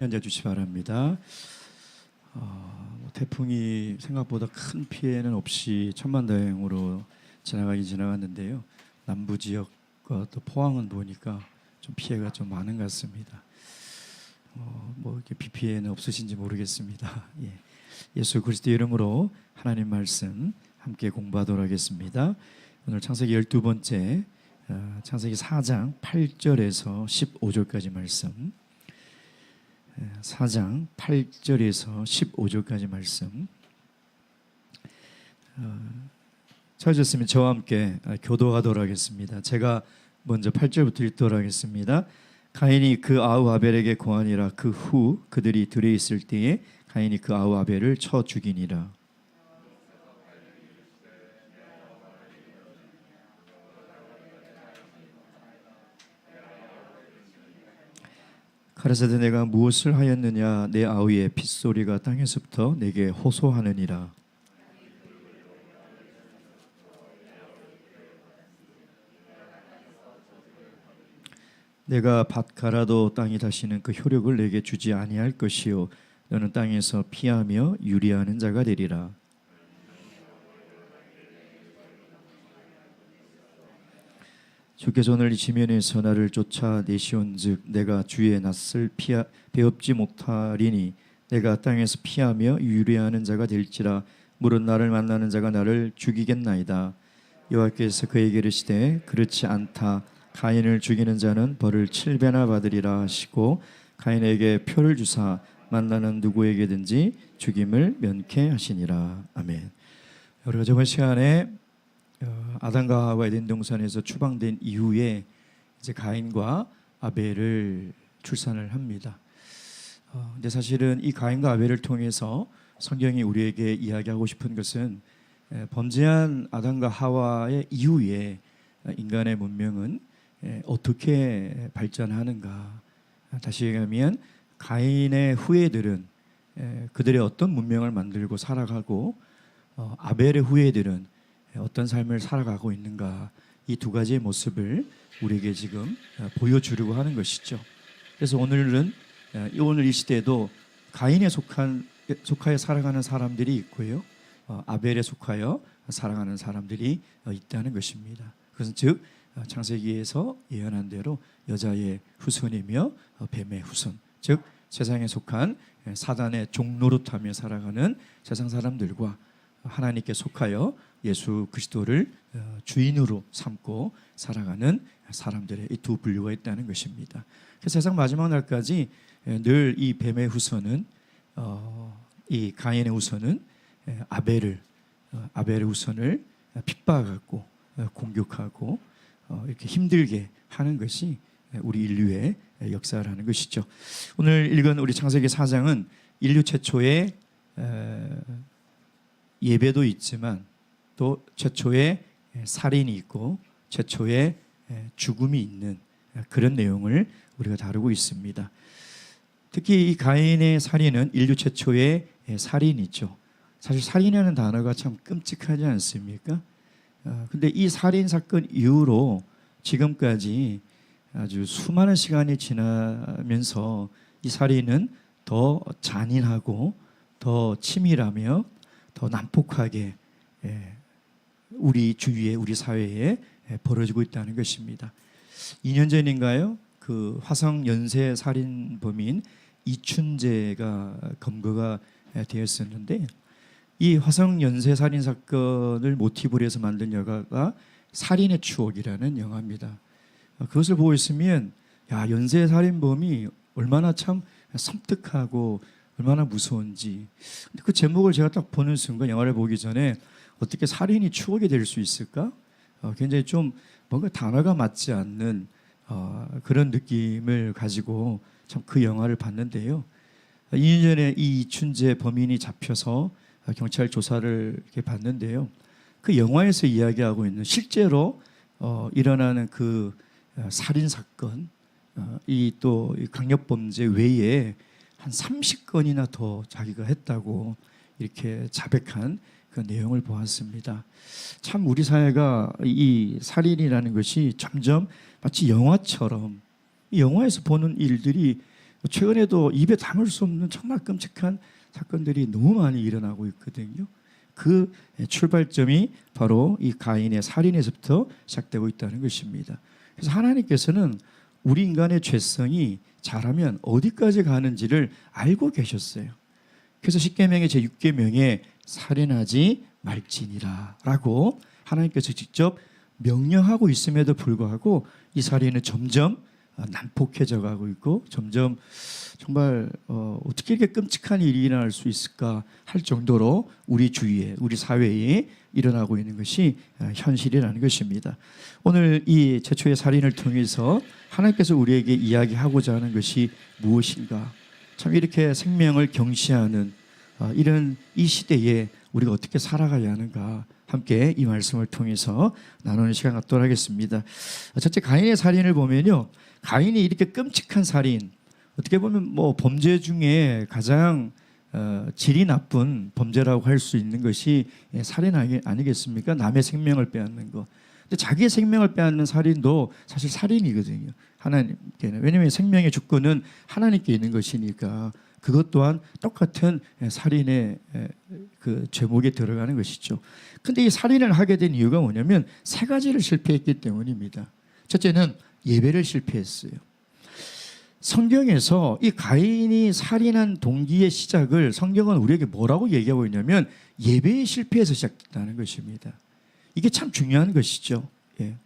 앉아 주시 바랍니다. 태풍이 생각보다 큰 피해는 없이 천만다행으로 지나갔는데요. 남부 지역과 또 포항은 보니까 좀 피해가 좀 많은 것 같습니다. 이렇게 비 피해는 없으신지 모르겠습니다. 예수 그리스도 이름으로 하나님 말씀 함께 공부하도록 하겠습니다. 오늘 창세기 12번째 창세기 4장 8절에서 15절까지 말씀, 4장 8절에서 15절까지 말씀 찾으셨으면 저와 함께 교도하도록 하겠습니다. 제가 먼저 8절부터 읽도록 하겠습니다. 가인이 그 아우 아벨에게 고하니라. 그 후 그들이 들에 있을 때에 가인이 그 아우 아벨을 쳐 죽이니라. 가라사대 내가 무엇을 하였느냐. 내 아우의 핏소리가 땅에서부터 내게 호소하느니라. 내가 밭 갈아도 땅이 다시는 그 효력을 내게 주지 아니할 것이요 너는 땅에서 피하며 유리하는 자가 되리라. 주께서 오늘 이 지면에서 나를 쫓아내시온즉 내가 주의 낯을 배웁지 못하리니 내가 땅에서 피하며 유리하는 자가 될지라. 물은 나를 만나는 자가 나를 죽이겠나이다. 여호와께서 그에게 이르시되 그렇지 않다. 가인을 죽이는 자는 벌을 7배나 받으리라 하시고 가인에게 표를 주사 만나는 누구에게든지 죽임을 면케하시니라. 아멘. 우리가 저번 시간에 아담과 하와 에덴 동산에서 추방된 이후에 이제 가인과 아벨을 출산을 합니다. 근데 사실은 이 가인과 아벨을 통해서 성경이 우리에게 이야기하고 싶은 것은 범죄한 아담과 하와의 이후에 인간의 문명은 어떻게 발전하는가. 다시 얘기하면 가인의 후예들은 그들의 어떤 문명을 만들고 살아가고 아벨의 후예들은 어떤 삶을 살아가고 있는가. 이 두 가지의 모습을 우리에게 지금 보여주려고 하는 것이죠. 그래서 오늘 이 시대에도 가인에 속하여 살아가는 사람들이 있고요, 아벨에 속하여 살아가는 사람들이 있다는 것입니다. 그것은 즉 창세기에서 예언한 대로 여자의 후손이며 뱀의 후손, 즉 세상에 속한 사단의 종노릇하며 살아가는 세상 사람들과 하나님께 속하여 예수 그리스도를 주인으로 삼고 살아가는 사람들의 이 두 분류가 있다는 것입니다. 그래서 세상 마지막 날까지 늘 이 뱀의 후손은 이 가인의 후손은 아벨의 후손을 핍박하고 공격하고 이렇게 힘들게 하는 것이 우리 인류의 역사라는 것이죠. 오늘 읽은 우리 창세기 4장은 인류 최초의 예배도 있지만 또 최초의 살인이 있고 최초의 죽음이 있는 그런 내용을 우리가 다루고 있습니다. 특히 이 가인의 살인은 인류 최초의 살인이죠. 사실 살인이라는 단어가 참 끔찍하지 않습니까? 근데 이 살인 사건 이후로 지금까지 아주 수많은 시간이 지나면서 이 살인은 더 잔인하고 더 치밀하며 더 난폭하게 우리 주위에 우리 사회에 벌어지고 있다는 것입니다. 2년 전인가요? 그 화성 연쇄 살인범인 이춘재가 검거가 되었었는데 이 화성 연쇄 살인 사건을 모티브로 해서 만든 영화가 살인의 추억이라는 영화입니다. 그것을 보고 있으면 연쇄 살인범이 얼마나 참 섬뜩하고 얼마나 무서운지. 근데 그 제목을 제가 딱 보는 순간 영화를 보기 전에 어떻게 살인이 추억이 될 수 있을까? 굉장히 좀 뭔가 단어가 맞지 않는 그런 느낌을 가지고 참 그 영화를 봤는데요. 2년 전에 이 이춘재 범인이 잡혀서 경찰 조사를 이렇게 봤는데요. 그 영화에서 이야기하고 있는 실제로 일어나는 그 살인 사건, 이 또 강력범죄 외에 한 30건이나 더 자기가 했다고 이렇게 자백한 그 내용을 보았습니다. 참 우리 사회가 이 살인이라는 것이 점점 마치 영화처럼 이 영화에서 보는 일들이 최근에도 입에 담을 수 없는 정말 끔찍한 사건들이 너무 많이 일어나고 있거든요. 그 출발점이 바로 이 가인의 살인에서부터 시작되고 있다는 것입니다. 그래서 하나님께서는 우리 인간의 죄성이 잘하면 어디까지 가는지를 알고 계셨어요. 그래서 십계명의 제6계명에 살인하지 말지니라 라고 하나님께서 직접 명령하고 있음에도 불구하고 이 살인은 점점 난폭해져 가고 있고 점점 정말 어떻게 이렇게 끔찍한 일이 일어날 수 있을까 할 정도로 우리 주위에 우리 사회에 일어나고 있는 것이 현실이라는 것입니다. 오늘 이 최초의 살인을 통해서 하나님께서 우리에게 이야기하고자 하는 것이 무엇인가, 참 이렇게 생명을 경시하는 이런 이 시대에 우리가 어떻게 살아가야 하는가 함께 이 말씀을 통해서 나누는 시간 갖도록 하겠습니다. 첫째, 가인의 살인을 보면요, 가인이 이렇게 끔찍한 살인, 어떻게 보면 뭐 범죄 중에 가장 질이 나쁜 범죄라고 할 수 있는 것이 살인 아니겠습니까? 남의 생명을 빼앗는 거. 근데 자기의 생명을 빼앗는 살인도 사실 살인이거든요. 하나님께는. 왜냐하면 생명의 주권은 하나님께 있는 것이니까 그것 또한 똑같은 살인의 그 죄목에 들어가는 것이죠. 근데 이 살인을 하게 된 이유가 뭐냐면 세 가지를 실패했기 때문입니다. 첫째는 예배를 실패했어요. 성경에서 이 가인이 살인한 동기의 시작을 성경은 우리에게 뭐라고 얘기하고 있냐면 예배의 실패에서 시작됐다는 것입니다. 이게 참 중요한 것이죠. 예.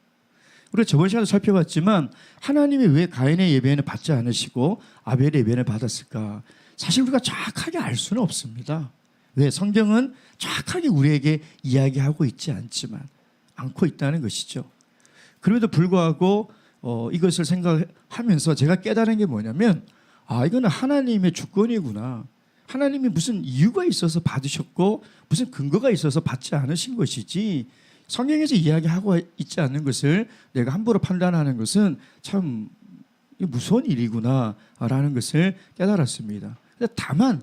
우리가 저번 시간에 살펴봤지만 하나님이 왜 가인의 예배는 받지 않으시고 아벨의 예배는 받았을까? 사실 우리가 정확하게 알 수는 없습니다. 왜? 성경은 정확하게 우리에게 이야기하고 있지 않고 있다는 것이죠. 그럼에도 불구하고 이것을 생각하면서 제가 깨달은 게 뭐냐면 이거는 하나님의 주권이구나. 하나님이 무슨 이유가 있어서 받으셨고 무슨 근거가 있어서 받지 않으신 것이지 성경에서 이야기하고 있지 않는 것을 내가 함부로 판단하는 것은 참 무서운 일이구나라는 것을 깨달았습니다. 다만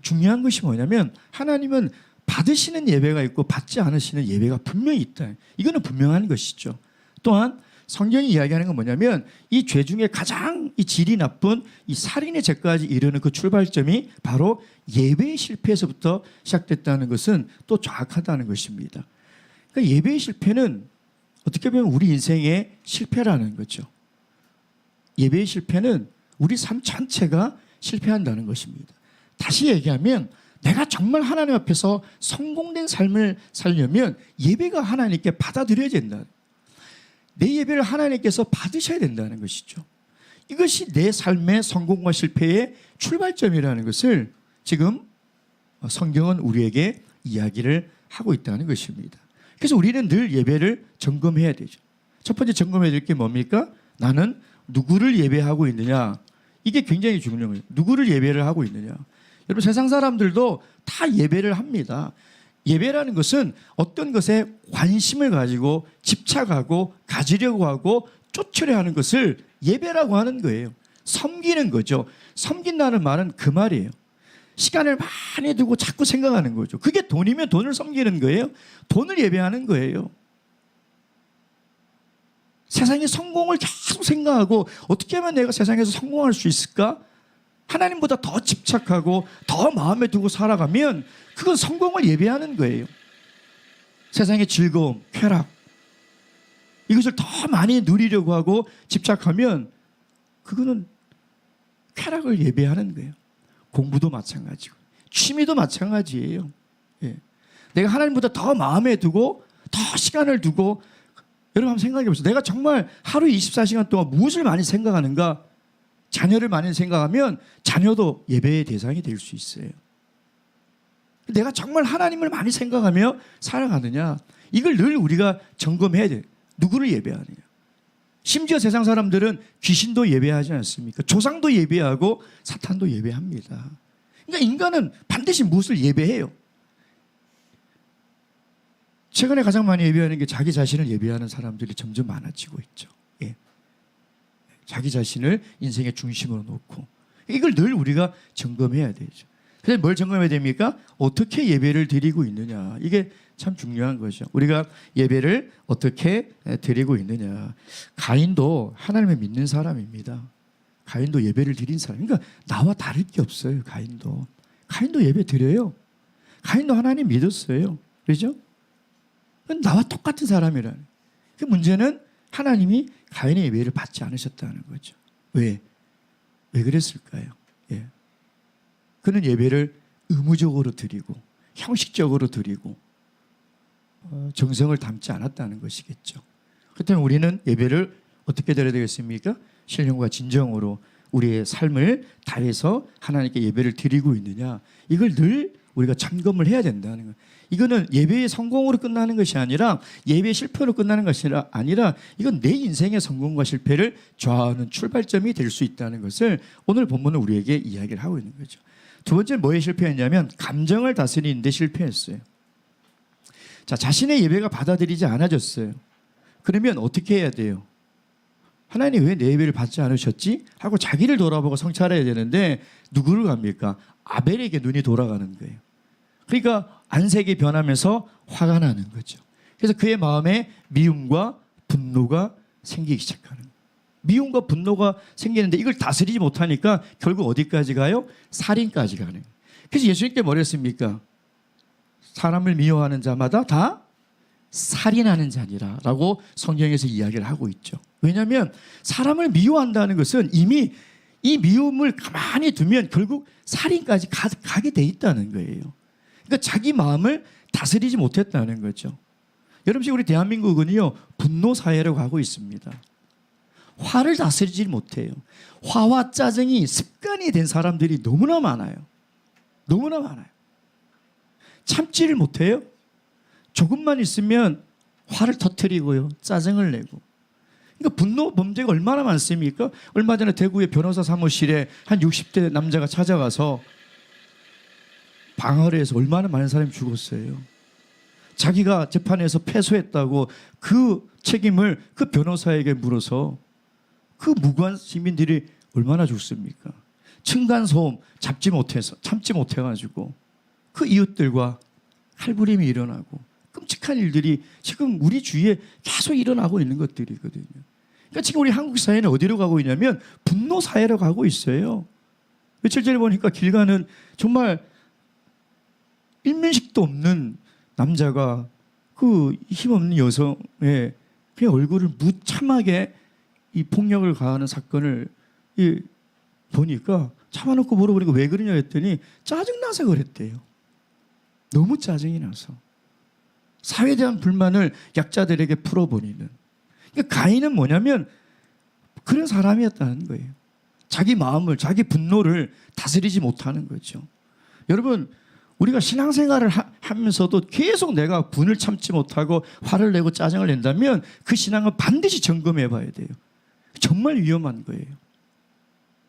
중요한 것이 뭐냐면 하나님은 받으시는 예배가 있고 받지 않으시는 예배가 분명히 있다. 이거는 분명한 것이죠. 또한 성경이 이야기하는 건 뭐냐면 이 죄 중에 가장 이 질이 나쁜 이 살인의 죄까지 이르는 그 출발점이 바로 예배의 실패에서부터 시작됐다는 것은 또 정확하다는 것입니다. 그러니까 예배의 실패는 어떻게 보면 우리 인생의 실패라는 거죠. 예배의 실패는 우리 삶 전체가 실패한다는 것입니다. 다시 얘기하면 내가 정말 하나님 앞에서 성공된 삶을 살려면 예배가 하나님께 받아들여야 된다. 내 예배를 하나님께서 받으셔야 된다는 것이죠. 이것이 내 삶의 성공과 실패의 출발점이라는 것을 지금 성경은 우리에게 이야기를 하고 있다는 것입니다. 그래서 우리는 늘 예배를 점검해야 되죠. 첫 번째 점검해야 될 게 뭡니까? 나는 누구를 예배하고 있느냐. 이게 굉장히 중요해요. 누구를 예배를 하고 있느냐. 여러분 세상 사람들도 다 예배를 합니다. 예배라는 것은 어떤 것에 관심을 가지고 집착하고 가지려고 하고 쫓으려 하는 것을 예배라고 하는 거예요. 섬기는 거죠. 섬긴다는 말은 그 말이에요. 시간을 많이 두고 자꾸 생각하는 거죠. 그게 돈이면 돈을 섬기는 거예요. 돈을 예배하는 거예요. 세상의 성공을 계속 생각하고 어떻게 하면 내가 세상에서 성공할 수 있을까? 하나님보다 더 집착하고 더 마음에 두고 살아가면 그건 성공을 예배하는 거예요. 세상의 즐거움, 쾌락 이것을 더 많이 누리려고 하고 집착하면 그거는 쾌락을 예배하는 거예요. 공부도 마찬가지고 취미도 마찬가지예요. 예. 내가 하나님보다 더 마음에 두고 더 시간을 두고 여러분 한번 생각해 보세요. 내가 정말 하루 24시간 동안 무엇을 많이 생각하는가? 자녀를 많이 생각하면 자녀도 예배의 대상이 될 수 있어요. 내가 정말 하나님을 많이 생각하며 살아가느냐? 이걸 늘 우리가 점검해야 돼요. 누구를 예배하느냐? 심지어 세상 사람들은 귀신도 예배하지 않습니까? 조상도 예배하고 사탄도 예배합니다. 그러니까 인간은 반드시 무엇을 예배해요? 최근에 가장 많이 예배하는 게 자기 자신을 예배하는 사람들이 점점 많아지고 있죠. 예. 자기 자신을 인생의 중심으로 놓고 이걸 늘 우리가 점검해야 되죠. 그래서 뭘 점검해야 됩니까? 어떻게 예배를 드리고 있느냐. 이게 참 중요한 거죠. 우리가 예배를 어떻게 드리고 있느냐. 가인도 하나님을 믿는 사람입니다. 가인도 예배를 드린 사람. 그러니까 나와 다를 게 없어요. 가인도 예배 드려요. 가인도 하나님 믿었어요. 그렇죠? 나와 똑같은 사람이라는. 그 문제는 하나님이 가인의 예배를 받지 않으셨다는 거죠. 왜 그랬을까요? 예. 그는 예배를 의무적으로 드리고 형식적으로 드리고 정성을 담지 않았다는 것이겠죠. 그렇다면 우리는 예배를 어떻게 드려야 되겠습니까? 신령과 진정으로 우리의 삶을 다해서 하나님께 예배를 드리고 있느냐, 이걸 늘 우리가 점검을 해야 된다는 거예요. 이거는 예배의 성공으로 끝나는 것이 아니라, 예배의 실패로 끝나는 것이 아니라, 이건 내 인생의 성공과 실패를 좌우하는 출발점이 될 수 있다는 것을 오늘 본문은 우리에게 이야기를 하고 있는 거죠. 두 번째는 뭐에 실패했냐면 감정을 다스리는데 실패했어요. 자, 자신의 예배가 받아들이지 않아졌어요. 그러면 어떻게 해야 돼요? 하나님 왜 내 예배를 받지 않으셨지? 하고 자기를 돌아보고 성찰해야 되는데 누구를 갑니까? 아벨에게 눈이 돌아가는 거예요. 그러니까 안색이 변하면서 화가 나는 거죠. 그래서 그의 마음에 미움과 분노가 생기기 시작하는 거예요. 미움과 분노가 생기는데 이걸 다스리지 못하니까 결국 어디까지 가요? 살인까지 가는 거예요. 그래서 예수님께 뭐라 했습니까? 사람을 미워하는 자마다 다 살인하는 자니라 라고 성경에서 이야기를 하고 있죠. 왜냐하면 사람을 미워한다는 것은 이미 이 미움을 가만히 두면 결국 살인까지 가게 돼 있다는 거예요. 그러니까 자기 마음을 다스리지 못했다는 거죠. 여러분, 지금 우리 대한민국은요, 분노 사회로 가고 있습니다. 화를 다스리지 못해요. 화와 짜증이 습관이 된 사람들이 너무나 많아요. 너무나 많아요. 참지를 못해요. 조금만 있으면 화를 터뜨리고요, 짜증을 내고. 그러니까 분노 범죄가 얼마나 많습니까? 얼마 전에 대구의 변호사 사무실에 한 60대 남자가 찾아가서 방화를 해서 얼마나 많은 사람이 죽었어요. 자기가 재판에서 패소했다고 그 책임을 그 변호사에게 물어서 그 무고한 시민들이 얼마나 죽습니까? 층간소음 참지 못해가지고 그 이웃들과 칼부림이 일어나고 끔찍한 일들이 지금 우리 주위에 계속 일어나고 있는 것들이거든요. 그러니까 지금 우리 한국 사회는 어디로 가고 있냐면 분노 사회로 가고 있어요. 며칠 전에 보니까 길 가는 정말 일면식도 없는 남자가 그 힘없는 여성의 그냥 얼굴을 무참하게 이 폭력을 가하는 사건을 보니까 참아놓고 물어보니까 왜 그러냐 했더니 짜증나서 그랬대요. 너무 짜증이 나서. 사회에 대한 불만을 약자들에게 풀어버리는. 그러니까 가인은 뭐냐면 그런 사람이었다는 거예요. 자기 마음을, 자기 분노를 다스리지 못하는 거죠. 여러분, 우리가 신앙생활을 하면서도 계속 내가 분을 참지 못하고 화를 내고 짜증을 낸다면 그 신앙은 반드시 점검해 봐야 돼요. 정말 위험한 거예요.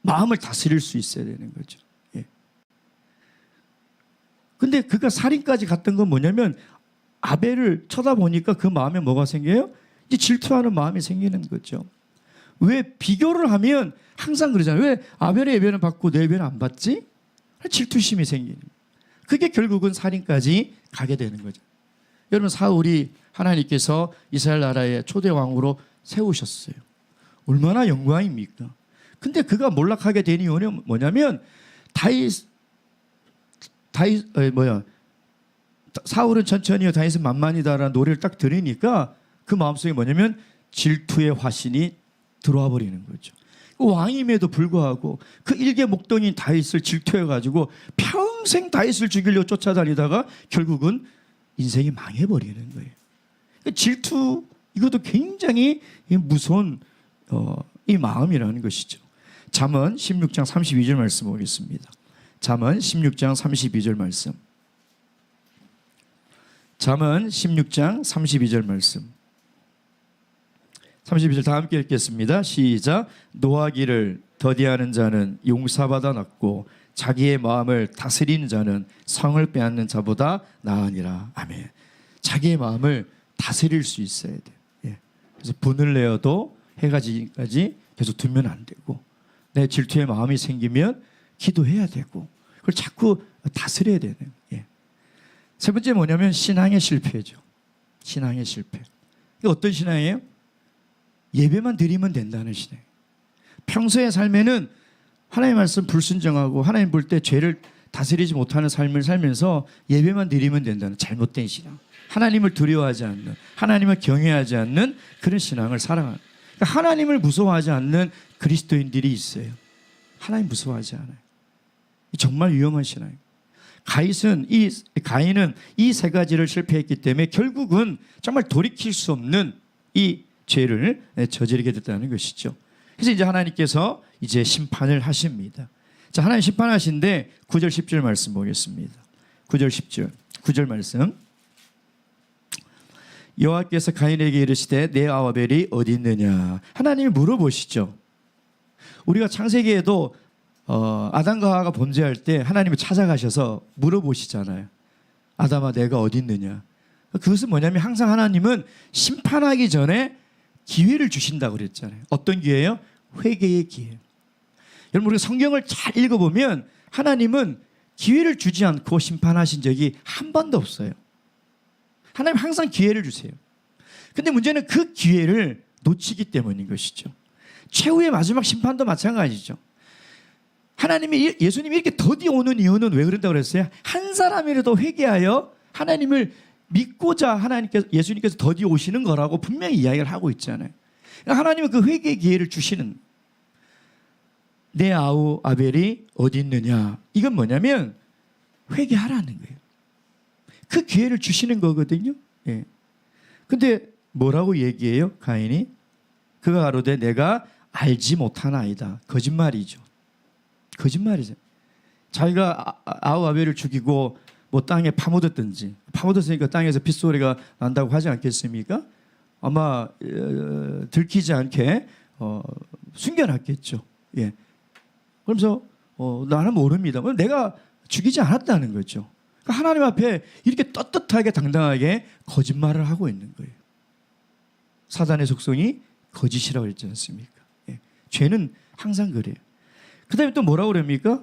마음을 다스릴 수 있어야 되는 거죠. 예. 근데 그가 살인까지 갔던 건 뭐냐면 아벨을 쳐다보니까 그 마음에 뭐가 생겨요? 이제 질투하는 마음이 생기는 거죠. 왜 비교를 하면 항상 그러잖아요. 왜 아벨의 예배는 받고 내 예배는 안 받지? 질투심이 생기는 거예요. 그게 결국은 살인까지 가게 되는 거죠. 여러분, 사울이 하나님께서 이스라엘 나라의 초대 왕으로 세우셨어요. 얼마나 영광입니까? 근데 그가 몰락하게 된 이유는 뭐냐면 사울은 천천히요 다윗은 만만이다라는 노래를 딱 들으니까 그 마음속에 뭐냐면 질투의 화신이 들어와 버리는 거죠. 왕임에도 불구하고 그 일개 목동인 다윗을 질투해가지고 평생 다윗을 죽이려고 쫓아다니다가 결국은 인생이 망해버리는 거예요. 그러니까 질투, 이것도 굉장히 무서운 이 마음이라는 것이죠. 잠언 16장 32절 말씀 보겠습니다. 잠언 16장 32절 말씀. 잠언 16장 32절 말씀. 32절 다 함께 읽겠습니다. 시작. 노하기를 더디하는 자는 용사받아 낫고 자기의 마음을 다스리는 자는 성을 빼앗는 자보다 나으니라. 아멘. 자기의 마음을 다스릴 수 있어야 돼요. 예. 그래서 분을 내어도 해가 지기까지 계속 두면 안 되고, 내 질투의 마음이 생기면 기도해야 되고, 그걸 자꾸 다스려야 되는. 예. 세 번째 뭐냐면 신앙의 실패죠. 신앙의 실패. 이게 어떤 신앙이에요? 예배만 드리면 된다는 신앙. 평소의 삶에는 하나님 말씀 불순종하고 하나님 볼 때 죄를 다스리지 못하는 삶을 살면서 예배만 드리면 된다는 잘못된 신앙, 하나님을 두려워하지 않는, 하나님을 경외하지 않는 그런 신앙을 살아가는, 그러니까 하나님을 무서워하지 않는 그리스도인들이 있어요. 하나님 무서워하지 않아요. 정말 위험한 신앙이에요. 가인은 이 세 가지를 실패했기 때문에 결국은 정말 돌이킬 수 없는 이 죄를 저지르게 됐다는 것이죠. 그래서 이제 하나님께서 이제 심판을 하십니다. 자, 하나님 심판하신데 9절 10절 말씀 보겠습니다. 9절 10절 9절 말씀. 여호와께서 가인에게 이르시되 내 아벨이 어디 있느냐. 하나님이 물어보시죠. 우리가 창세기에도 아담과 하와가 범죄할 때 하나님이 찾아가셔서 물어보시잖아요. 아담아 내가 어디 있느냐. 그것은 뭐냐면 항상 하나님은 심판하기 전에 기회를 주신다고 그랬잖아요. 어떤 기회예요? 회개의 기회. 여러분 우리가 성경을 잘 읽어보면 하나님은 기회를 주지 않고 심판하신 적이 한 번도 없어요. 하나님 항상 기회를 주세요. 근데 문제는 그 기회를 놓치기 때문인 것이죠. 최후의 마지막 심판도 마찬가지죠. 하나님이 예수님이 이렇게 더디 오는 이유는 왜 그런다고 그랬어요? 한 사람이라도 회개하여 하나님을 믿고자 예수님께서 더디 오시는 거라고 분명히 이야기를 하고 있잖아요. 하나님은 그 회개의 기회를 주시는, 내 아우 아벨이 어디 있느냐. 이건 뭐냐면 회개하라는 거예요. 그 기회를 주시는 거거든요. 예. 근데 뭐라고 얘기해요? 가인이 그가 가로되 내가 알지 못하나이다. 거짓말이죠. 거짓말이죠. 자기가 아우 아벨을 죽이고 뭐 땅에 파묻었으니까 땅에서 핏소리가 난다고 하지 않겠습니까? 아마 들키지 않게 숨겨놨겠죠. 예. 그러면서 나는 모릅니다. 내가 죽이지 않았다는 거죠. 그러니까 하나님 앞에 이렇게 떳떳하게 당당하게 거짓말을 하고 있는 거예요. 사단의 속성이 거짓이라고 했지 않습니까? 예. 죄는 항상 그래요. 그 다음에 또 뭐라고 그럽니까?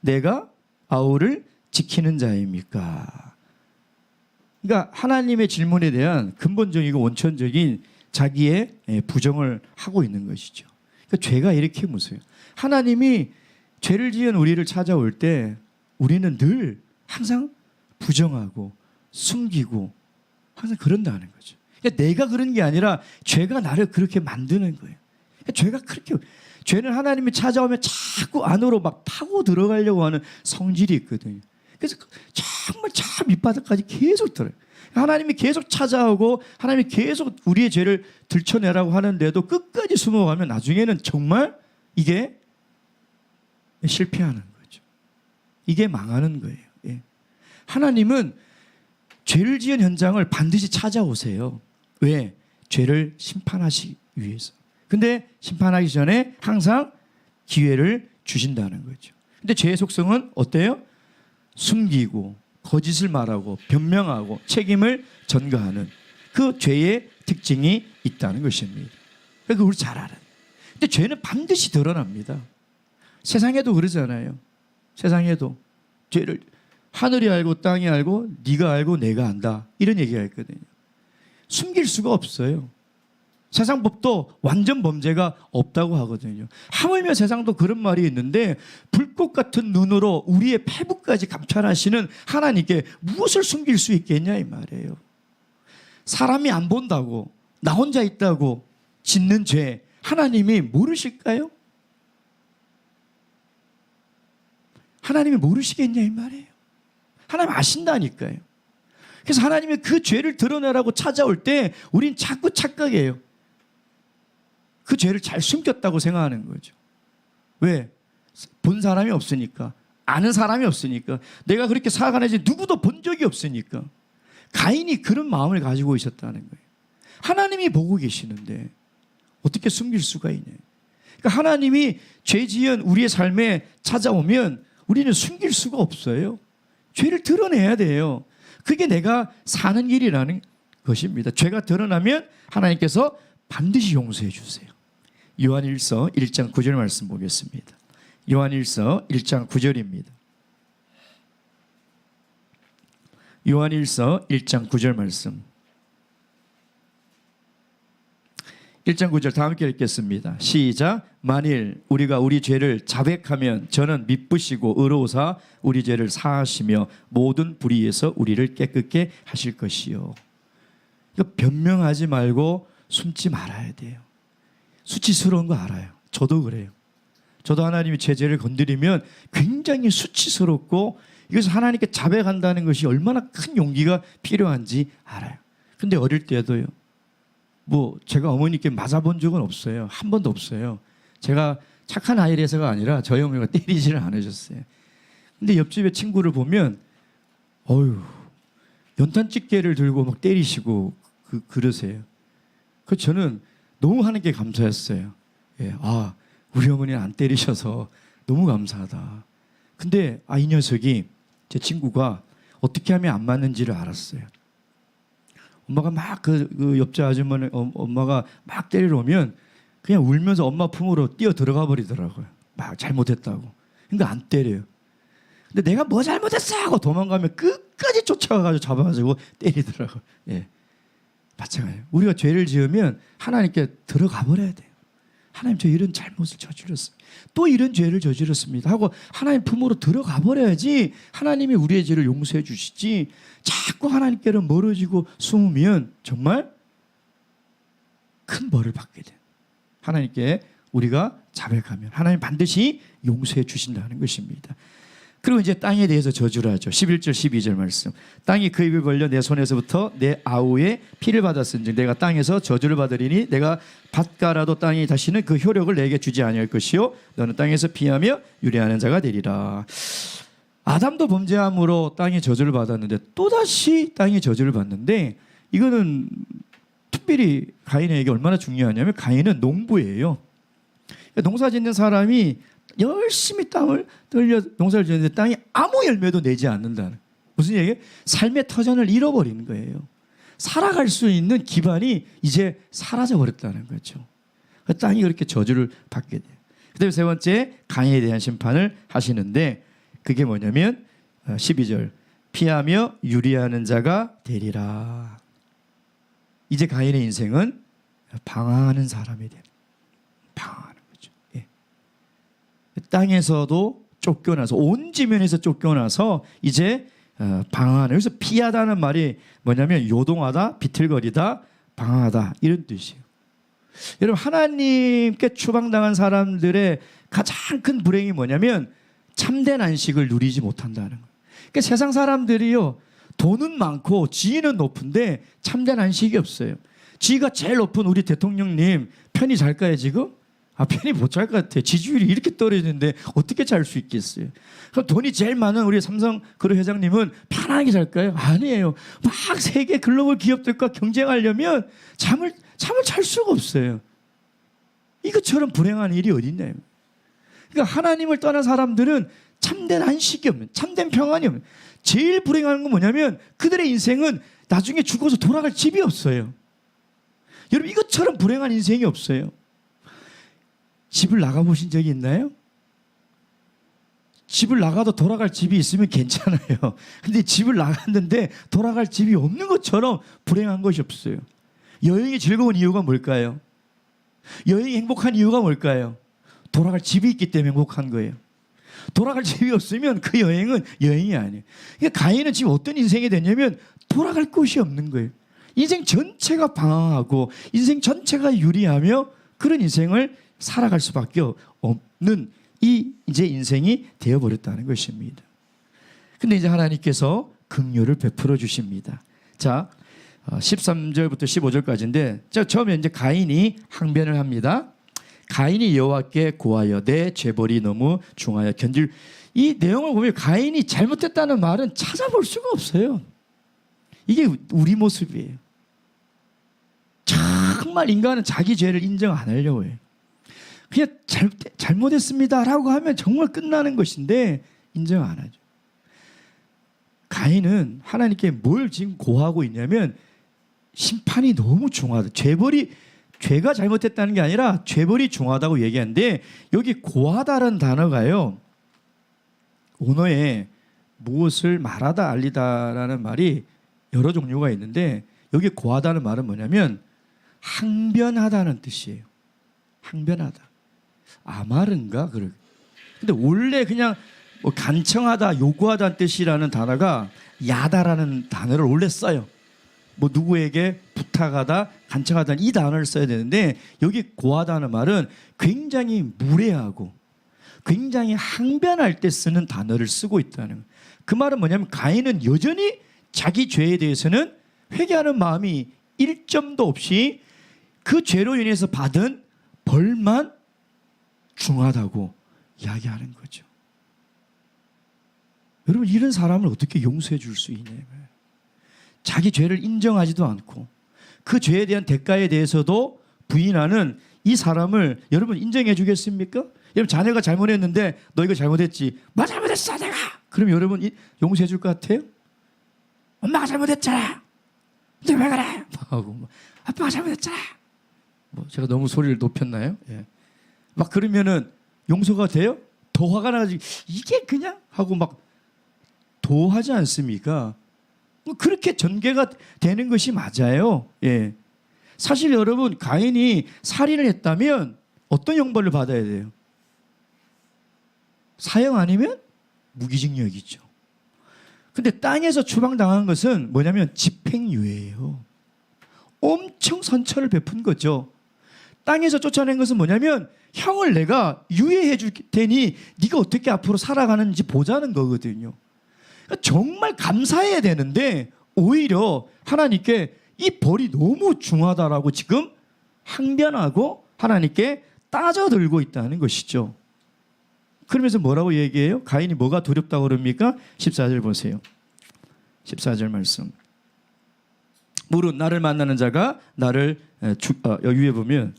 내가 아우를 지키는 자입니까? 그러니까 하나님의 질문에 대한 근본적이고 원천적인 자기의 부정을 하고 있는 것이죠. 그러니까 죄가 이렇게 무서워요. 하나님이 죄를 지은 우리를 찾아올 때 우리는 늘 항상 부정하고 숨기고 항상 그런다는 거죠. 그러니까 내가 그런 게 아니라 죄가 나를 그렇게 만드는 거예요. 그러니까 죄는 하나님이 찾아오면 자꾸 안으로 막 파고 들어가려고 하는 성질이 있거든요. 그래서 정말 저 밑바닥까지 계속 들어요. 하나님이 계속 찾아오고 하나님이 계속 우리의 죄를 들춰내라고 하는데도 끝까지 숨어가면 나중에는 정말 이게 실패하는 거죠. 이게 망하는 거예요. 예. 하나님은 죄를 지은 현장을 반드시 찾아오세요. 왜? 죄를 심판하시기 위해서. 근데 심판하기 전에 항상 기회를 주신다는 거죠. 근데 죄의 속성은 어때요? 숨기고 거짓을 말하고 변명하고 책임을 전가하는 그 죄의 특징이 있다는 것입니다. 그러니까 우리 잘 알아요. 근데 죄는 반드시 드러납니다. 세상에도 그러잖아요. 세상에도 죄를 하늘이 알고 땅이 알고 네가 알고 내가 안다 이런 얘기가 있거든요. 숨길 수가 없어요. 세상 법도 완전 범죄가 없다고 하거든요. 하물며 세상도 그런 말이 있는데 불꽃 같은 눈으로 우리의 패부까지 감찰하시는 하나님께 무엇을 숨길 수 있겠냐 이 말이에요. 사람이 안 본다고 나 혼자 있다고 짓는 죄 하나님이 모르실까요? 하나님이 모르시겠냐 이 말이에요. 하나님 아신다니까요. 그래서 하나님이 그 죄를 드러내라고 찾아올 때 우린 자꾸 착각해요. 그 죄를 잘 숨겼다고 생각하는 거죠. 왜? 본 사람이 없으니까. 아는 사람이 없으니까. 내가 그렇게 살아가는지 누구도 본 적이 없으니까. 가인이 그런 마음을 가지고 있었다는 거예요. 하나님이 보고 계시는데 어떻게 숨길 수가 있냐. 그러니까 하나님이 죄 지은 우리의 삶에 찾아오면 우리는 숨길 수가 없어요. 죄를 드러내야 돼요. 그게 내가 사는 길이라는 것입니다. 죄가 드러나면 하나님께서 반드시 용서해 주세요. 요한일서 1장 9절 말씀 보겠습니다. 요한일서 1장 9절입니다. 요한일서 1장 9절 말씀. 1장 9절 다 함께 읽겠습니다. 시작. 만일 우리가 우리 죄를 자백하면 저는 미쁘시고 의로우사 우리 죄를 사하시며 모든 불의에서 우리를 깨끗게 하실 것이요. 그러니까 변명하지 말고 숨지 말아야 돼요. 수치스러운 거 알아요. 저도 그래요. 저도 하나님이 제 죄를 건드리면 굉장히 수치스럽고 이것을 하나님께 자백한다는 것이 얼마나 큰 용기가 필요한지 알아요. 근데 어릴 때도요. 뭐 제가 어머니께 맞아본 적은 없어요. 한 번도 없어요. 제가 착한 아이라서가 아니라 저희 어머니가 때리지를 않으셨어요. 근데 옆집에 친구를 보면 어휴 연탄집게를 들고 막 때리시고 그러세요. 그 저는 너무 하나님께 감사했어요. 예, 아 우리 어머니는 안 때리셔서 너무 감사하다. 근데 이 녀석이 제 친구가 어떻게 하면 안 맞는지를 알았어요. 엄마가 막 그 옆집 아주머니 엄마가 막 때리러 오면 그냥 울면서 엄마 품으로 뛰어 들어가 버리더라고요. 막 잘못했다고. 그러니까 안 때려요. 근데 내가 뭐 잘못했어 하고 도망가면 끝까지 쫓아가가지고 잡아가지고 때리더라고요. 예, 마찬가지예요. 우리가 죄를 지으면 하나님께 들어가 버려야 돼요. 하나님 저 이런 잘못을 저질렀어요. 또 이런 죄를 저질렀습니다 하고 하나님 품으로 들어가 버려야지 하나님이 우리의 죄를 용서해 주시지. 자꾸 하나님께로 멀어지고 숨으면 정말 큰 벌을 받게 돼요. 하나님께 우리가 자백하면 하나님 반드시 용서해 주신다는 것입니다. 그리고 이제 땅에 대해서 저주를 하죠. 11절 12절 말씀. 땅이 그 입을 벌려 내 손에서부터 내 아우의 피를 받았은즉 내가 땅에서 저주를 받으리니 내가 밭가라도 땅이 다시는 그 효력을 내게 주지 아니할 것이요 너는 땅에서 피하며 유래하는 자가 되리라. 아담도 범죄함으로 땅이 저주를 받았는데 또다시 땅이 저주를 받는데 이거는 특별히 가인에게 얼마나 중요하냐면 가인은 농부예요. 농사 짓는 사람이 열심히 땅을 떨려 농사를 짓는데 땅이 아무 열매도 내지 않는다는. 무슨 얘기예요? 삶의 터전을 잃어버리는 거예요. 살아갈 수 있는 기반이 이제 사라져 버렸다는 거죠. 땅이 그렇게 저주를 받게 돼요. 그다음에 세 번째 가인에 대한 심판을 하시는데 그게 뭐냐면 12절 피하며 유리하는 자가 되리라. 이제 가인의 인생은 방황하는 사람이 돼요. 방황하는 거죠. 예. 땅에서도 쫓겨나서 온 지면에서 쫓겨나서 이제 방황하는. 여기서 피하다는 말이 뭐냐면 요동하다, 비틀거리다, 방황하다 이런 뜻이에요. 여러분 하나님께 추방당한 사람들의 가장 큰 불행이 뭐냐면 참된 안식을 누리지 못한다는 거예요. 그러니까 세상 사람들이요 돈은 많고 지위는 높은데 참된 안식이 없어요. 지위가 제일 높은 우리 대통령님 편히 잘까요 지금? 편히 못 잘 것 같아요. 지지율이 이렇게 떨어지는데 어떻게 잘 수 있겠어요? 그럼 돈이 제일 많은 우리 삼성그룹 회장님은 편안하게 잘까요? 아니에요. 막 세계 글로벌 기업들과 경쟁하려면 잠을 잘 수가 없어요. 이것처럼 불행한 일이 어디 있나요? 그러니까 하나님을 떠난 사람들은 참된 안식이 없는, 참된 평안이 없는. 제일 불행한 건 뭐냐면 그들의 인생은 나중에 죽어서 돌아갈 집이 없어요. 여러분 이것처럼 불행한 인생이 없어요. 집을 나가보신 적이 있나요? 집을 나가도 돌아갈 집이 있으면 괜찮아요. 근데 집을 나갔는데 돌아갈 집이 없는 것처럼 불행한 것이 없어요. 여행이 즐거운 이유가 뭘까요? 여행이 행복한 이유가 뭘까요? 돌아갈 집이 있기 때문에 행복한 거예요. 돌아갈 집이 없으면 그 여행은 여행이 아니에요. 그러니까 가인은 지금 어떤 인생이 됐냐면 돌아갈 곳이 없는 거예요. 인생 전체가 방황하고 인생 전체가 유리하며 그런 인생을 살아갈 수밖에 없는 이제 인생이 되어버렸다는 것입니다. 근데 이제 하나님께서 긍휼을 베풀어 주십니다. 자, 13절부터 15절까지인데 처음에 이제 가인이 항변을 합니다. 가인이 여호와께 고하여 내 죄벌이 너무 중하여 견딜. 이 내용을 보면 가인이 잘못했다는 말은 찾아볼 수가 없어요. 이게 우리 모습이에요. 정말 인간은 자기 죄를 인정 안 하려고 해요. 그냥 잘못했습니다라고 하면 정말 끝나는 것인데 인정 안 하죠. 가인은 하나님께 뭘 지금 고하고 있냐면 심판이 너무 중하다. 죄가 잘못했다는 게 아니라 죄벌이 중하다고 얘기하는데 여기 고하다라는 단어가요. 언어에 무엇을 말하다 알리다라는 말이 여러 종류가 있는데 여기 고하다는 말은 뭐냐면 항변하다는 뜻이에요. 항변하다. 아마른가 그러. 근데 원래 그냥 뭐 간청하다, 요구하다는 뜻이라는 단어가 야다라는 단어를 원래 써요. 뭐 누구에게 부탁하다, 간청하다 이 단어를 써야 되는데 여기 고하다는 말은 굉장히 무례하고 굉장히 항변할 때 쓰는 단어를 쓰고 있다는 거예요. 그 말은 뭐냐면 가인은 여전히 자기 죄에 대해서는 회개하는 마음이 1점도 없이 그 죄로 인해서 받은 벌만 중하다고 이야기하는 거죠. 여러분 이런 사람을 어떻게 용서해 줄 수 있냐면 자기 죄를 인정하지도 않고 그 죄에 대한 대가에 대해서도 부인하는 이 사람을 여러분 인정해 주겠습니까? 여러분 자녀가 잘못했는데 너 이거 잘못했지. 뭐 잘못했어 내가. 그럼 여러분 용서해 줄 것 같아요? 엄마가 잘못했잖아. 근데 왜 그래? 하고 아빠가 잘못했잖아. 뭐 제가 너무 소리를 높였나요? 예. 막 그러면은 용서가 돼요? 더 화가 나가지고 이게 그냥 하고 막 도하지 않습니까? 그렇게 전개가 되는 것이 맞아요. 예. 사실 여러분 가인이 살인을 했다면 어떤 형벌을 받아야 돼요? 사형 아니면 무기징역이죠. 근데 땅에서 추방당한 것은 뭐냐면 집행유예예요. 엄청 선처를 베푼 거죠. 땅에서 쫓아낸 것은 뭐냐면 형을 내가 유예해 줄 테니 네가 어떻게 앞으로 살아가는지 보자는 거거든요. 정말 감사해야 되는데 오히려 하나님께 이 벌이 너무 중하다라고 지금 항변하고 하나님께 따져들고 있다는 것이죠. 그러면서 뭐라고 얘기해요? 가인이 뭐가 두렵다고 그럽니까? 14절 보세요. 14절 말씀. 무릇 나를 만나는 자가 나를 여기 위에 보면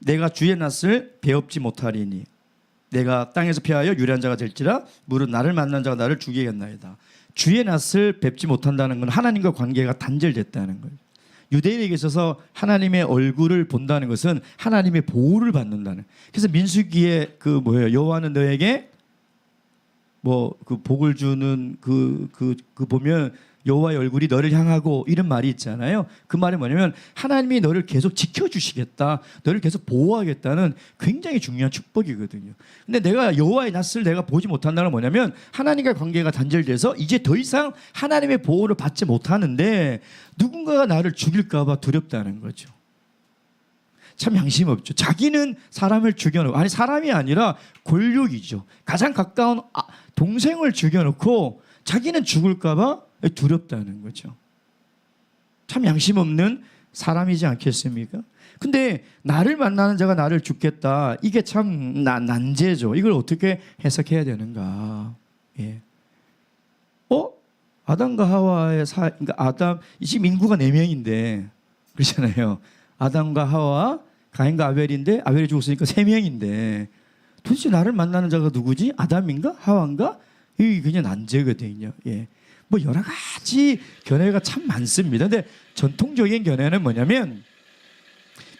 내가 주의 낯을 배웁지 못하리니 내가 땅에서 피하여 유리한 자가 될지라 무릇 나를 만난 자가 나를 죽이겠나이다. 주의 낯을 뵙지 못한다는 건 하나님과 관계가 단절됐다는 거예요. 유대인에게 있어서 하나님의 얼굴을 본다는 것은 하나님의 보호를 받는다는. 그래서 민수기에 그 뭐예요? 여호와는 너에게 뭐 그 복을 주는 그 보면 여호와의 얼굴이 너를 향하고 이런 말이 있잖아요. 그 말이 뭐냐면 하나님이 너를 계속 지켜주시겠다, 너를 계속 보호하겠다는 굉장히 중요한 축복이거든요. 근데 내가 여호와의 낯을 내가 보지 못한다는 건 뭐냐면 하나님과 관계가 단절돼서 이제 더 이상 하나님의 보호를 받지 못하는데 누군가가 나를 죽일까 봐 두렵다는 거죠. 참 양심 없죠. 자기는 사람을 죽여놓고, 아니 사람이 아니라 권력이죠. 가장 가까운 동생을 죽여놓고 자기는 죽을까 봐 두렵다는 거죠. 참 양심 없는 사람이지 않겠습니까? 근데 나를 만나는 자가 나를 죽겠다. 이게 참 난제죠. 이걸 어떻게 해석해야 되는가? 예. 아담과 하와의 그러니까 아담 지금 인구가 4명인데 그렇잖아요. 아담과 하와, 가인과 아벨인데 아벨이 죽었으니까 3명인데 도대체 나를 만나는 자가 누구지? 아담인가? 하와인가? 이게 그냥 난제거든요. 예. 뭐 여러 가지 견해가 참 많습니다. 근데 전통적인 견해는 뭐냐면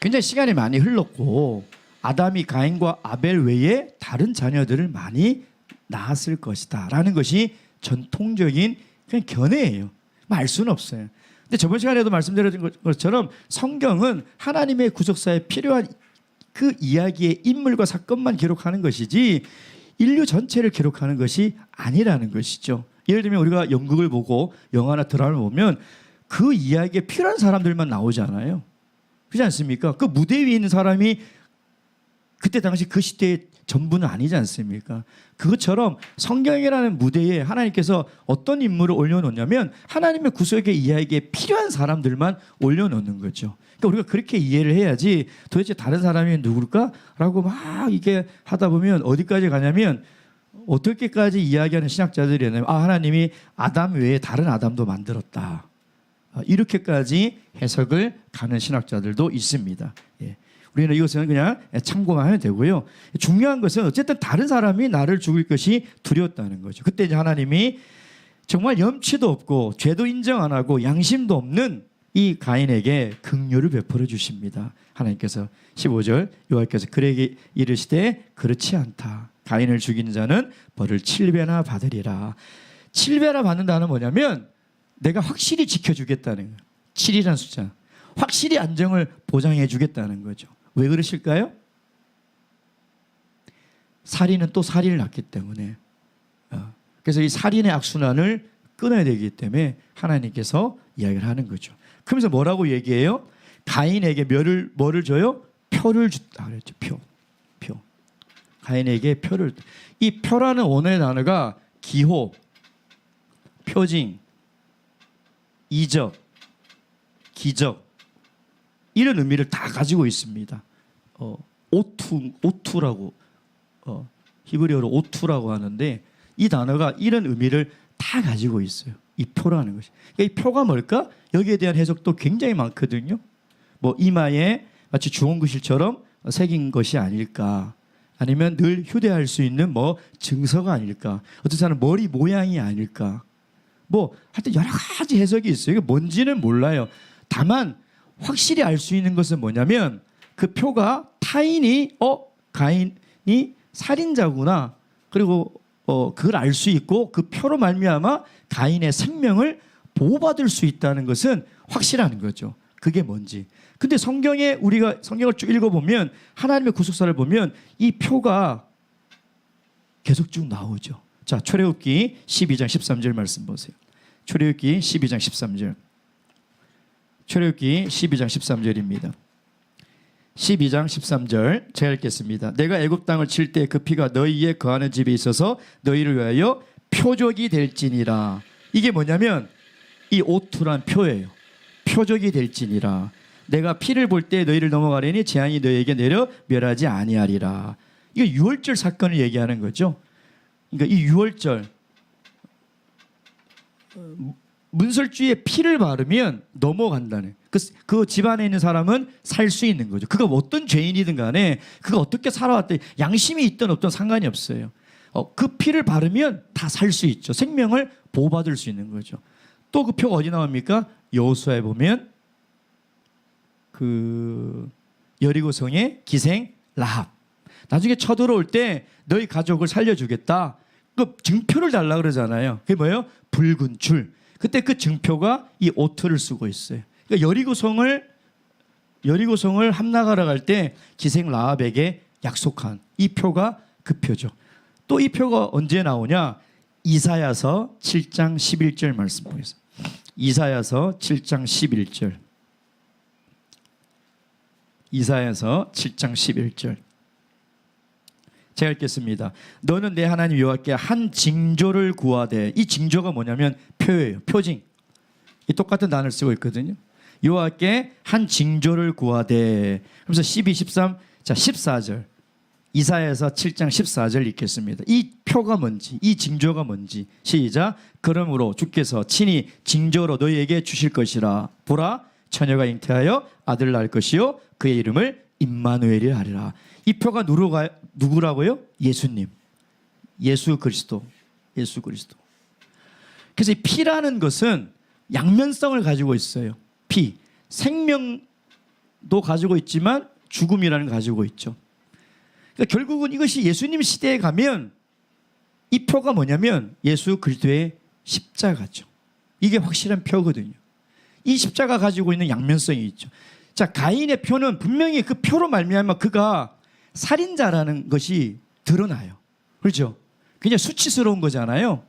굉장히 시간이 많이 흘렀고 아담이 가인과 아벨 외에 다른 자녀들을 많이 낳았을 것이다 라는 것이 전통적인 그냥 견해예요. 알 수는 없어요. 근데 저번 시간에도 말씀드린 것처럼 성경은 하나님의 구속사에 필요한 그 이야기의 인물과 사건만 기록하는 것이지 인류 전체를 기록하는 것이 아니라는 것이죠. 예를 들면 우리가 연극을 보고 영화나 드라마를 보면 그 이야기에 필요한 사람들만 나오잖아요. 그렇지 않습니까? 그 무대 위에 있는 사람이 그때 당시 그 시대의 전부는 아니지 않습니까? 그것처럼 성경이라는 무대에 하나님께서 어떤 인물을 올려놓냐면 하나님의 구속의 이야기에 필요한 사람들만 올려놓는 거죠. 그러니까 우리가 그렇게 이해를 해야지 도대체 다른 사람이 누굴까? 라고 막 이게 하다 보면 어디까지 가냐면 어떻게까지 이야기하는 신학자들이 있냐면 하나님이 아담 외에 다른 아담도 만들었다. 이렇게까지 해석을 가는 신학자들도 있습니다. 예. 우리는 이것은 그냥 참고만 하면 되고요. 중요한 것은 어쨌든 다른 사람이 나를 죽일 것이 두려웠다는 거죠. 그때 이제 하나님이 정말 염치도 없고 죄도 인정 안 하고 양심도 없는 이 가인에게 긍휼을 베풀어 주십니다. 하나님께서 15절 여호와께서 그에게 이르시되 그렇지 않다. 가인을 죽인 자는 벌을 7배나 받으리라. 7배나 받는다는 뭐냐면 내가 확실히 지켜주겠다는 거예요. 7이라는 숫자. 확실히 안정을 보장해 주겠다는 거죠. 왜 그러실까요? 살인은 또 살인을 낳기 때문에. 그래서 이 살인의 악순환을 끊어야 되기 때문에 하나님께서 이야기를 하는 거죠. 그러면서 뭐라고 얘기해요? 가인에게 뭐를 줘요? 표를 줬다 그랬죠. 표. 가인에게 표를. 이 표라는 원어의 단어가 기호, 표징, 이적, 기적 이런 의미를 다 가지고 있습니다. 오투라고 히브리어로 오투라고 하는데 이 단어가 이런 의미를 다 가지고 있어요. 이 표라는 것이. 이 표가 뭘까? 여기에 대한 해석도 굉장히 많거든요. 뭐 이마에 마치 주홍글씨처럼 새긴 것이 아닐까, 아니면 늘 휴대할 수 있는 뭐 증서가 아닐까, 어떤 사람은 머리 모양이 아닐까, 뭐 하여튼 여러 가지 해석이 있어요. 이게 뭔지는 몰라요. 다만 확실히 알 수 있는 것은 뭐냐면 그 표가 타인이 가인이 살인자구나, 그리고 그걸 알 수 있고 그 표로 말미암아 가인의 생명을 보호받을 수 있다는 것은 확실한 거죠. 그게 뭔지. 근데 우리가 성경을 쭉 읽어보면 하나님의 구속사를 보면 이 표가 계속 쭉 나오죠. 자, 출애굽기 12장 13절 말씀 보세요. 출애굽기 12장 13절. 출애굽기 12장 13절입니다. 12장 13절 제가 읽겠습니다. 내가 애굽 땅을 칠 때 그 피가 너희에 거하는 집에 있어서 너희를 위하여 표적이 될지니라. 이게 뭐냐면 이 오투란 표예요. 표적이 될지니라. 내가 피를 볼 때 너희를 넘어가려니 재앙이 너희에게 내려 멸하지 아니하리라. 이거 유월절 사건을 얘기하는 거죠. 그러니까 이 유월절 문설주에 피를 바르면 넘어간다는, 그 집안에 있는 사람은 살 수 있는 거죠. 그가 어떤 죄인이든 간에 그가 어떻게 살아왔든 양심이 있든 없든 상관이 없어요. 그 피를 바르면 다 살 수 있죠. 생명을 보호받을 수 있는 거죠. 또 그 표가 어디 나옵니까? 여호수아에 보면 그 여리고성의 기생 라합, 나중에 쳐들어올 때 너희 가족을 살려주겠다, 그 증표를 달라 그러잖아요. 그게 뭐예요? 붉은 줄. 그때 그 증표가 이 오트를 쓰고 있어요. 그러니까 여리고성을 함락하러 갈 때 기생 라합에게 약속한 이 표가 그 표죠. 또 이 표가 언제 나오냐? 이사야서 7장 11절 말씀 보겠습니다. 이사야서 7장 11절. 이사야서 7장 11절. 제가 읽겠습니다. 너는 내 하나님 여호와께 한 징조를 구하되. 이 징조가 뭐냐면 표예요. 표징. 이 똑같은 단어를 쓰고 있거든요. 여호와께 한 징조를 구하되. 그래서 12, 13, 자 14절. 이사야서 7장 14절 읽겠습니다. 이 표가 뭔지, 이 징조가 뭔지. 시작. 그러므로 주께서 친히 징조로 너희에게 주실 것이라. 보라, 처녀가 잉태하여 아들을 낳을 것이요 그의 이름을 임마누엘이라 하리라. 이 표가 누구라고요? 예수님, 예수 그리스도. 그래서 이 피라는 것은 양면성을 가지고 있어요. 피, 생명도 가지고 있지만 죽음이라는 걸 가지고 있죠. 그러니까 결국은 이것이 예수님 시대에 가면 이 표가 뭐냐면 예수 그리스도의 십자가죠. 이게 확실한 표거든요. 이 십자가 가지고 있는 양면성이 있죠. 자, 가인의 표는 분명히 그 표로 말미암아 그가 살인자라는 것이 드러나요. 그렇죠? 그냥 수치스러운 거잖아요.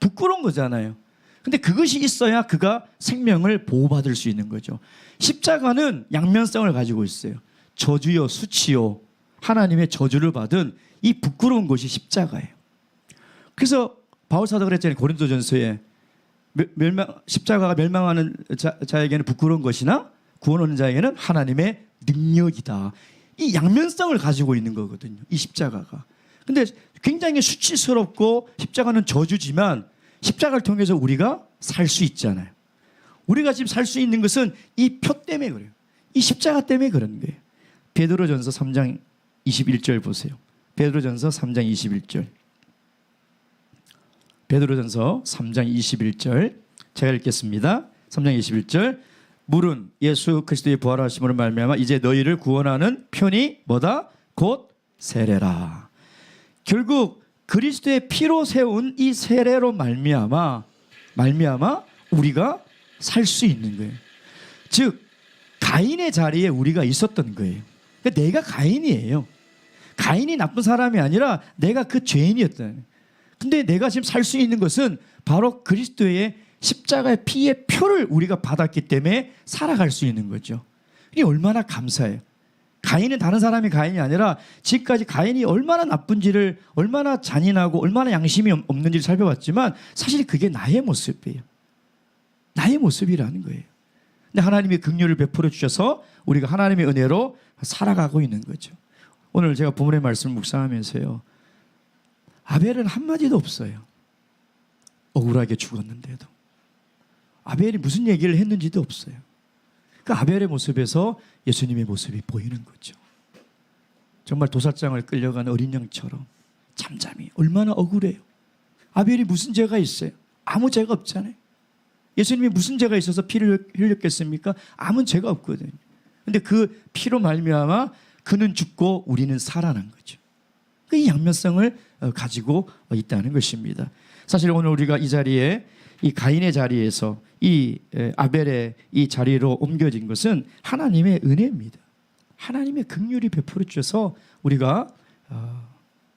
부끄러운 거잖아요. 근데 그것이 있어야 그가 생명을 보호받을 수 있는 거죠. 십자가는 양면성을 가지고 있어요. 저주요, 수치요, 하나님의 저주를 받은 이 부끄러운 것이 십자가예요. 그래서 바울 사도가 그랬잖아요. 고린도전서에 십자가가 멸망하는 자에게는 부끄러운 것이나 구원 얻는 자에게는 하나님의 능력이다. 이 양면성을 가지고 있는 거거든요. 이 십자가가. 근데 굉장히 수치스럽고 십자가는 저주지만 십자가를 통해서 우리가 살 수 있잖아요. 우리가 지금 살 수 있는 것은 이 표 때문에 그래요. 이 십자가 때문에 그런 거예요. 베드로전서 3장 21절 보세요. 베드로전서 3장 21절. 베드로전서 3장 21절 제가 읽겠습니다. 3장 21절. 물은 예수 그리스도의 부활하심으로 말미암아 이제 너희를 구원하는 편이 뭐다? 곧 세례라. 결국 그리스도의 피로 세운 이 세례로 말미암아 우리가 살 수 있는 거예요. 즉 가인의 자리에 우리가 있었던 거예요. 그러니까 내가 가인이에요. 가인이 나쁜 사람이 아니라 내가 그 죄인이었던. 근데 내가 지금 살 수 있는 것은 바로 그리스도의 십자가의 피의 표를 우리가 받았기 때문에 살아갈 수 있는 거죠. 이게 얼마나 감사해요. 가인은 다른 사람이 가인이 아니라 지금까지 가인이 얼마나 나쁜지를, 얼마나 잔인하고 얼마나 양심이 없는지를 살펴봤지만 사실 그게 나의 모습이에요. 나의 모습이라는 거예요. 근데 하나님이 긍휼을 베풀어 주셔서 우리가 하나님의 은혜로 살아가고 있는 거죠. 오늘 제가 본문의 말씀을 묵상하면서요, 아벨은 한마디도 없어요. 억울하게 죽었는데도 아벨이 무슨 얘기를 했는지도 없어요. 그 아벨의 모습에서 예수님의 모습이 보이는 거죠. 정말 도살장을 끌려간 어린 양처럼 잠잠히, 얼마나 억울해요. 아벨이 무슨 죄가 있어요? 아무 죄가 없잖아요. 예수님이 무슨 죄가 있어서 피를 흘렸겠습니까? 아무 죄가 없거든요. 근데 그 피로 말미암아 그는 죽고 우리는 살아난 거죠. 이 양면성을 가지고 있다는 것입니다. 사실 오늘 우리가 이 자리에, 이 가인의 자리에서 이 아벨의 이 자리로 옮겨진 것은 하나님의 은혜입니다. 하나님의 긍휼이 베풀어 주셔서 우리가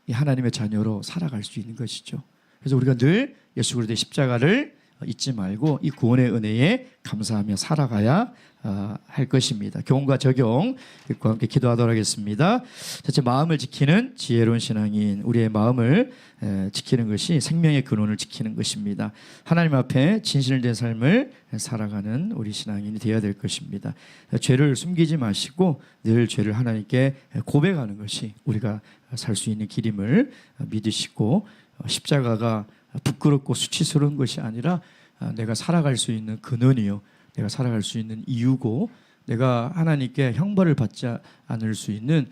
이 하나님의 자녀로 살아갈 수 있는 것이죠. 그래서 우리가 늘 예수 그리스도의 십자가를 잊지 말고 이 구원의 은혜에 감사하며 살아가야 할 것입니다. 교훈과 적용 과 함께 기도하도록 하겠습니다. 첫째, 마음을 지키는 지혜로운 신앙인, 우리의 마음을 지키는 것이 생명의 근원을 지키는 것입니다. 하나님 앞에 진실된 삶을 살아가는 우리 신앙인이 되어야 될 것입니다. 죄를 숨기지 마시고 늘 죄를 하나님께 고백하는 것이 우리가 살 수 있는 길임을 믿으시고, 십자가가 부끄럽고 수치스러운 것이 아니라 내가 살아갈 수 있는 근원이요, 내가 살아갈 수 있는 이유고, 내가 하나님께 형벌을 받지 않을 수 있는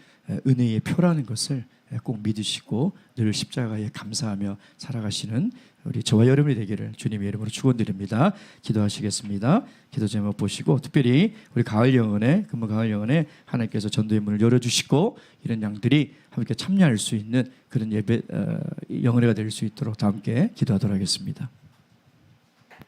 은혜의 표라는 것을 꼭 믿으시고 늘 십자가에 감사하며 살아가시는 우리 저와 여러분이 되기를 주님의 이름으로 축원드립니다. 기도하시겠습니다. 기도 제목 보시고, 특별히 우리 가을 영혼에, 금번 가을 영혼에 하나님께서 전도의 문을 열어주시고 이런 양들이 함께 참여할 수 있는 그런 예배 영혼회가 될 수 있도록 다 함께 기도하도록 하겠습니다.